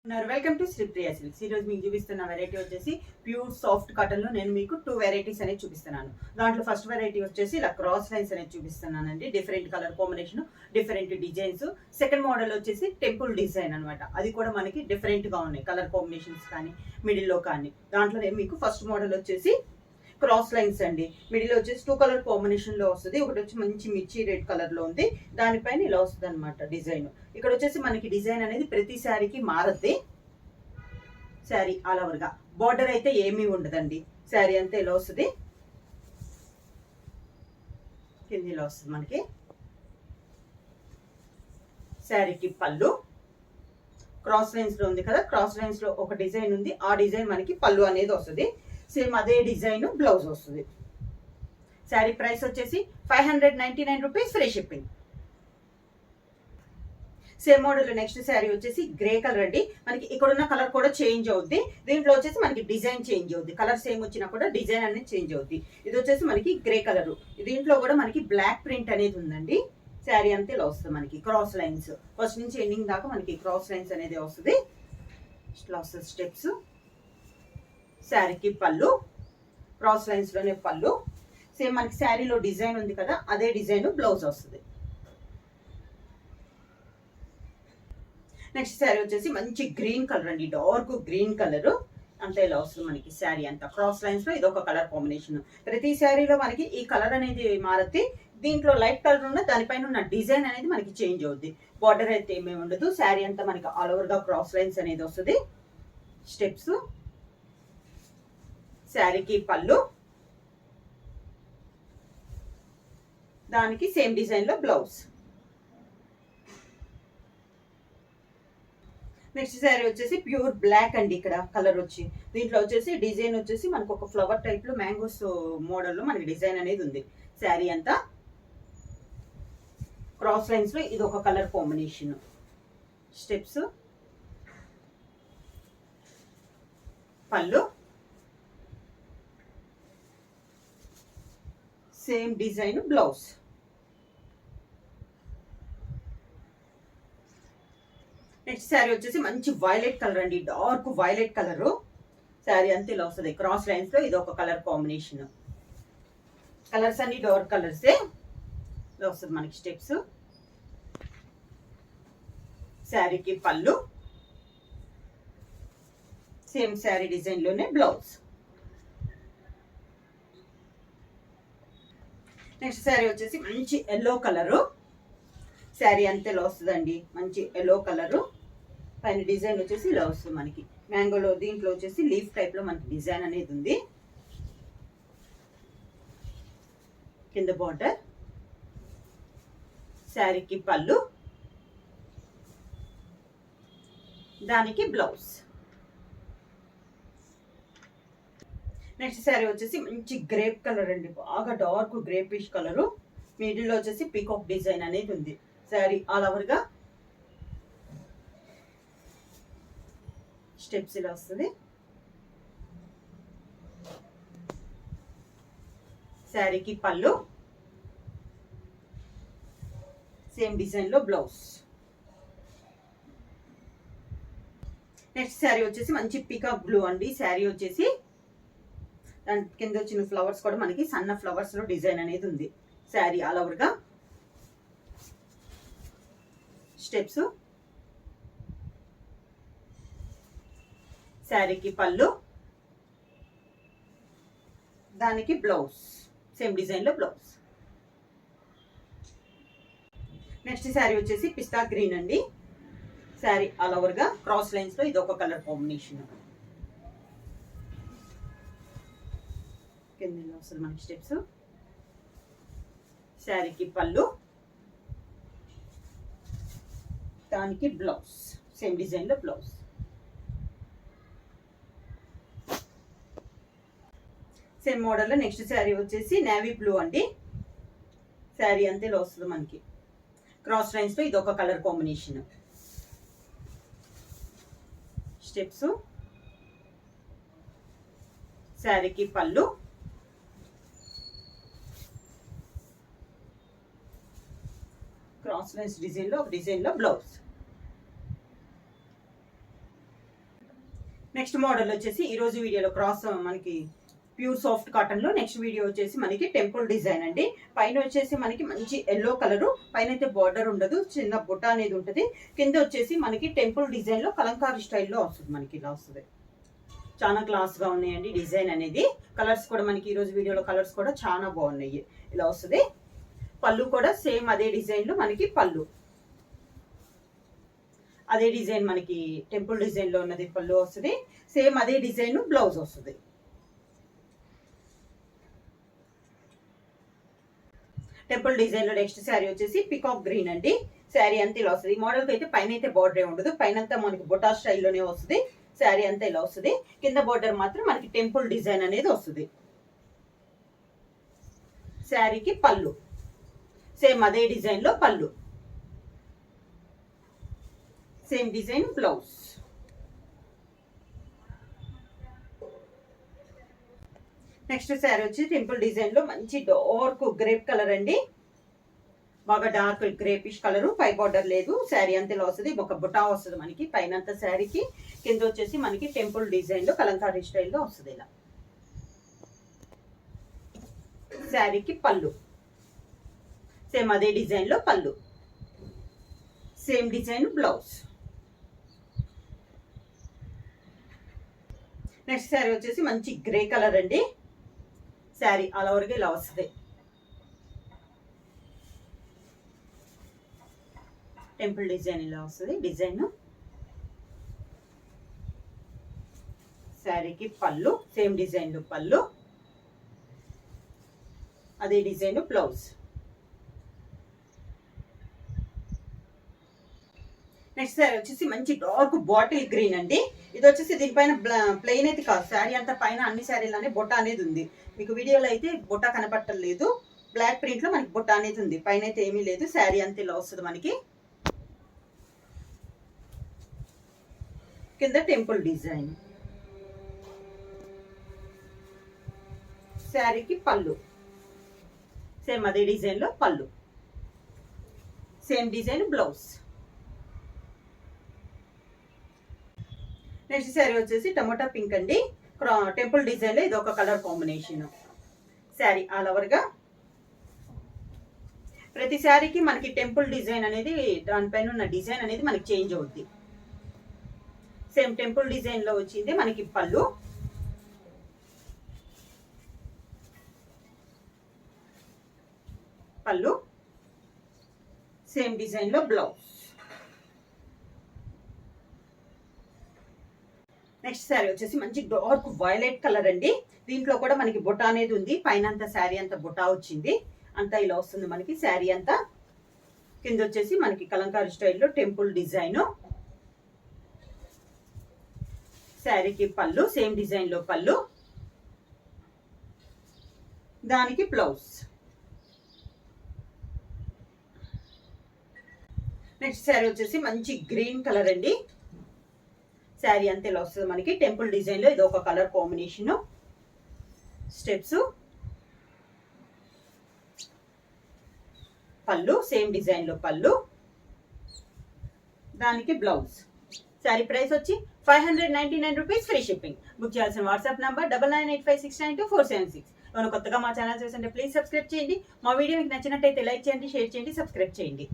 Welcome to Sripriya silks. ఈ రోజు మీకు చూపిస్తున్న వెరైటీ వచ్చేసి ప్యూర్ సాఫ్ట్ కాటన్ లో నేను మీకు 2 వెరైటీస్ అనేది చూపిస్తున్నాను. దాంట్లో ఫస్ట్ వెరైటీ వచ్చేసి ఇలా క్రాస్ లైన్స్ అనేది చూపిస్తున్నానండి. Different colour combination, different designs. Second model వచ్చేసి టెంపుల్ డిజైన్ అనమాట. అది కూడా మనకి డిఫరెంట్ గా ఉన్నాయి కలర్ కాంబినేషన్స్ కానీ మిడిల్ లో కానీ. దాంట్లో నేను మీకు ఫస్ట్ మోడల్ వచ్చేసి క్రాస్ లైన్స్ అండి. మిడిల్ వచ్చేసి 2 కలర్ కాంబినేషన్ లో వస్తుంది. ఒకటి వచ్చి మంచి మిర్చి రెడ్ కలర్ లో ఉంది, దానిపైన ఇలా వస్తుంది అనమాట డిజైన్. ఇక్కడ వచ్చేసి మనకి డిజైన్ అనేది ప్రతి శారీకి మారద్ది. శారీ ఆల్ ఓవర్ గా బార్డర్ అయితే ఏమీ ఉండదండి. శారీ అంతా ఇలా వస్తుంది, కింద ఇలా వస్తుంది మనకి. శారీకి పళ్ళు క్రాస్ లైన్స్ లో ఉంది కదా, క్రాస్ లైన్స్ లో ఒక డిజైన్ ఉంది. ఆ డిజైన్ మనకి పళ్ళు అనేది వస్తుంది. సేమ్ అదే డిజైన్ బ్లౌజ్ వస్తుంది. శారీ ప్రైస్ వచ్చేసి 599 rupees, free shipping. Same model next sari వచ్చేసి గ్రే కలర్ అండి. మనకి ఇక్కడ ఉన్న కలర్ కూడా చేంజ్ అవుద్ది. దీంట్లో వచ్చేసి మనకి డిజైన్ చేంజ్ అవుద్ది. కలర్ సేమ్ వచ్చినా కూడా డిజైన్ అనేది చేంజ్ అవుద్ది. ఇది వచ్చేసి మనకి గ్రే కలర్. దీంట్లో కూడా మనకి బ్లాక్ ప్రింట్ అనేది ఉందండి. శారీ అంతా ఇలా వస్తుంది మనకి క్రాస్ లైన్స్. ఫస్ట్ నుంచి ఎండింగ్ దాకా మనకి క్రాస్ లైన్స్ అనేది వస్తుంది. ఇట్లా వస్తుంది స్టెప్స్. శారీకి పళ్ళు క్రాస్ లైన్స్ లోనే పళ్ళు. సేమ్ మనకి శారీలో డిజైన్ ఉంది కదా, అదే డిజైన్ బ్లౌజ్ వస్తుంది. నెక్స్ట్ శారీ వచ్చేసి మంచి గ్రీన్ కలర్ అండి, డార్క్ గ్రీన్ కలర్. అంతా ఇలా వస్తుంది మనకి శారీ అంతా క్రాస్ లైన్స్ లో. ఇది ఒక కలర్ కాంబినేషన్. ప్రతి శారీలో మనకి ఈ కలర్ అనేది మారుతి. దీంట్లో లైట్ కలర్ ఉన్న దానిపైన ఉన్న డిజైన్ అనేది మనకి చేంజ్ అవుద్ది. బార్డర్ అయితే ఏమేమి ఉండదు. శారీ అంతా మనకి ఆల్ ఓవర్ గా క్రాస్ లైన్స్ అనేది వస్తుంది. స్టెప్స్. శారీకి పళ్ళు, దానికి సేమ్ డిజైన్ లో బ్లౌజ్. నెక్స్ట్ శారీ వచ్చేసి ప్యూర్ బ్లాక్ అండి. ఇక్కడ కలర్ వచ్చి దీంట్లో వచ్చేసి డిజైన్ వచ్చేసి మనకు ఒక ఫ్లవర్ టైప్ లో మ్యాంగోస్ మోడల్ లో మనకి డిజైన్ అనేది ఉంది. శారీ అంతా క్రాస్ లైన్స్ లో ఇది ఒక కలర్ కాంబినేషన్. స్టెప్స్, పళ్ళు, same design blouse. Next sari వచ్చేసి మంచి వైలెట్ కలర్ అండి, డార్క్ వైలెట్ కలర్. శారీ అంతా ఇలా వస్తుంది క్రాస్ లైన్స్ లో. ఇది ఒక కలర్ కాంబినేషన్. కలర్స్ అన్ని డార్క్ కలర్సే. ఇలా వస్తుంది మనకి స్టెప్స్. శారీకి పళ్ళు, సేమ్ శారీ డిజైన్ లోనే బ్లౌజ్. నెక్స్ట్ శారీ వచ్చేసి మంచి ఎల్లో కలరు. శారీ అంతా ఇలా వస్తుందండి, మంచి ఎల్లో కలరు. పైన డిజైన్ వచ్చేసి ఇలా వస్తుంది మనకి మ్యాంగోలో. దీంట్లో వచ్చేసి లీఫ్ టైప్ లో మనకి డిజైన్ అనేది ఉంది. కింద బార్డర్. శారీకి పళ్ళు, దానికి బ్లౌజ్. నెక్స్ట్ శారీ వచ్చేసి మంచి గ్రేప్ కలర్ అండి, బాగా డార్క్ గ్రేపిష్ కలరు. మిడిల్ లో వచ్చేసి పీకాక్ డిజైన్ అనేది ఉంది. శారీ ఆల్ ఓవర్ గా స్టెప్స్ ఇలా వస్తుంది. శారీకి పళ్ళు, సేమ్ డిజైన్ లో బ్లౌజ్. నెక్స్ట్ శారీ వచ్చేసి మంచి పీకాక్ బ్లూ అండి. శారీ వచ్చేసి దాని కింద వచ్చిన ఫ్లవర్స్ కూడా మనకి సన్న ఫ్లవర్స్ లో డిజైన్ అనేది ఉంది. శారీ ఆల్ ఓవర్ గా స్టెప్స్. శారీకి పళ్ళు, దానికి బ్లౌజ్, సేమ్ డిజైన్ లో బ్లౌజ్. నెక్స్ట్ శారీ వచ్చేసి పిస్తా గ్రీన్ అండి. శారీ ఆల్ ఓవర్ గా క్రాస్ లైన్స్ లో ఇది ఒక కలర్ కాంబినేషన్. కింద వస్తుంది మనకి స్టెప్స్. శారీకి పళ్ళు, దానికి బ్లౌజ్, సేమ్ డిజైన్ లో బ్లౌజ్. సేమ్ మోడల్ లో నెక్స్ట్ శారీ వచ్చేసి నేవీ బ్లూ అండి. శారీ అంతా ఇలా వస్తుంది మనకి క్రాస్ లైన్స్ లో. ఇది ఒక కలర్ కాంబినేషన్. స్టెప్స్. శారీకి పళ్ళు, క్రాస్ లైన్స్ డిజైన్ లో బ్లౌజ్. నెక్స్ట్ మోడల్ వచ్చేసి ఈ రోజు వీడియోలో క్రాస్ మనకి ప్యూర్ సాఫ్ట్ కాటన్ లో నెక్స్ట్ వీడియో వచ్చేసి మనకి టెంపుల్ డిజైన్ అండి. పైన వచ్చేసి మనకి మంచి ఎల్లో కలర్, పైన అయితే బార్డర్ ఉండదు, చిన్న బుట్ట అనేది ఉంటుంది. కింద వచ్చేసి మనకి టెంపుల్ డిజైన్ లో కలంకారీ స్టైల్లో వస్తుంది, మనకి ఇలా వస్తుంది. చాలా క్లాస్ గా ఉన్నాయండి డిజైన్ అనేది. కలర్స్ కూడా మనకి ఈ రోజు వీడియోలో కలర్స్ కూడా చాలా బాగున్నాయి. ఇలా వస్తుంది. పళ్ళు కూడా సేమ్ అదే డిజైన్ లో మనకి పళ్ళు, అదే డిజైన్ మనకి టెంపుల్ డిజైన్ లో ఉన్నది పళ్ళు వస్తుంది. సేమ్ అదే డిజైన్ బ్లౌజ్ వస్తుంది. టెంపుల్ డిజైన్ లో నెక్స్ట్ శారీ వచ్చేసి పికాక్ గ్రీన్ అండి. శారీ అంతా ఇలా వస్తుంది. ఈ మోడల్ అయితే పైన అయితే బార్డర్ ఉండదు, పైన అంతా మనకి బొటా స్టైల్లోనే వస్తుంది. శారీ అంతా ఇలా వస్తుంది. కింద బార్డర్ మాత్రం మనకి టెంపుల్ డిజైన్ అనేది వస్తుంది. శారీకి పళ్ళు సేమ్ అదే డిజైన్ లో పళ్ళు, same design blouse. Next sari వచ్చి టెంపుల్ డిజైన్ లో మంచి డార్క్ గ్రేప్ కలర్ అండి. బాగా డార్క్ గ్రేపిష్ కలర్, పై బార్డర్ లేదు. శారీ అంతా ఇలా వస్తుంది. ఒక బుటా వస్తుంది మనకి పైన అంతా శారీకి. కింద వచ్చేసి మనకి టెంపుల్ డిజైన్ లో కలంకారీ స్టైల్లో వస్తుంది. ఇలా శారీకి పళ్ళు సేమ్ అదే డిజైన్ లో పళ్ళు, same design blouse. Next sari వచ్చేసి మంచి గ్రే కలర్ అండి. శారీ ఆల్ ఓవర్గా ఇలా వస్తుంది. టెంపుల్ డిజైన్ ఇలా వస్తుంది డిజైన్. శారీకి పళ్ళు సేమ్ డిజైన్ లో పళ్ళు, అదే డిజైన్ బ్లౌజ్. నెక్స్ట్ శారీ వచ్చేసి మంచి డార్క్ బాటిల్ గ్రీన్ అండి. ఇది వచ్చేసి దీనిపైన ప్లెయిన్ అయితే కాదు, శారీ అంతా పైన అన్ని శారీలోనే బొట్ట అనేది ఉంది. మీకు వీడియోలో అయితే బొట్ట కనపట్టలేదు. బ్లాక్ ప్రింట్ లో మనకి బొట్ట అనేది ఉంది, పైన అయితే ఏమీ లేదు. శారీ అంతా ఇలా వస్తుంది మనకి. కింద టెంపుల్ డిజైన్. శారీకి పళ్ళు సేమ్ అదే డిజైన్ లో పళ్ళు, same design blouse. Next sari వచ్చేసి టమోటా పింక్ అండి. టెంపుల్ డిజైన్ లో ఇది ఒక colour combination. Sari all over గా ప్రతి శారీకి మనకి టెంపుల్ డిజైన్ అనేది, దానిపైన ఉన్న డిజైన్ అనేది మనకి చేంజ్ అవుద్ది. సేమ్ టెంపుల్ డిజైన్ లో వచ్చింది మనకి పళ్ళు, పళ్ళు సేమ్ డిజైన్ లో బ్లౌజ్. నెక్స్ట్ శారీ వచ్చేసి మంచి డార్క్ వైలెట్ కలర్ అండి. దీంట్లో కూడా మనకి బుట్ట అనేది ఉంది. పైన అంతా శారీ అంతా బుట్ట వచ్చింది, అంతా ఇలా వస్తుంది మనకి శారీ అంతా. కింద వచ్చేసి మనకి కలంకారీ స్టైల్లో టెంపుల్ డిజైన్. శారీకి పళ్ళు సేమ్ డిజైన్ లో పళ్ళు, దానికి బ్లౌజ్. నెక్స్ట్ శారీ వచ్చేసి మంచి గ్రీన్ కలర్ అండి. శారీ అంతా ఇలా వస్తుంది మనకి టెంపుల్ డిజైన్ లో. ఇది ఒక కలర్ కాంబినేషన్. స్టెప్స్, పళ్ళు సేమ్ డిజైన్ లో పళ్ళు, దానికి బ్లౌజ్. శారీ ప్రైస్ వచ్చి 599 రూపీస్, ఫ్రీ షిప్పింగ్. బుక్ చేయాల్సిన వాట్సాప్ నంబర్ 9985692476. ఎవరైనా కొత్తగా మా ఛానల్ చూస్తుంటే ప్లీజ్ సబ్స్క్రైబ్ చేయండి. మా వీడియో మీకు నచ్చినట్టయితే లైక్ చేయండి, షేర్ చేయండి, సబ్స్క్రైబ్ చేయండి.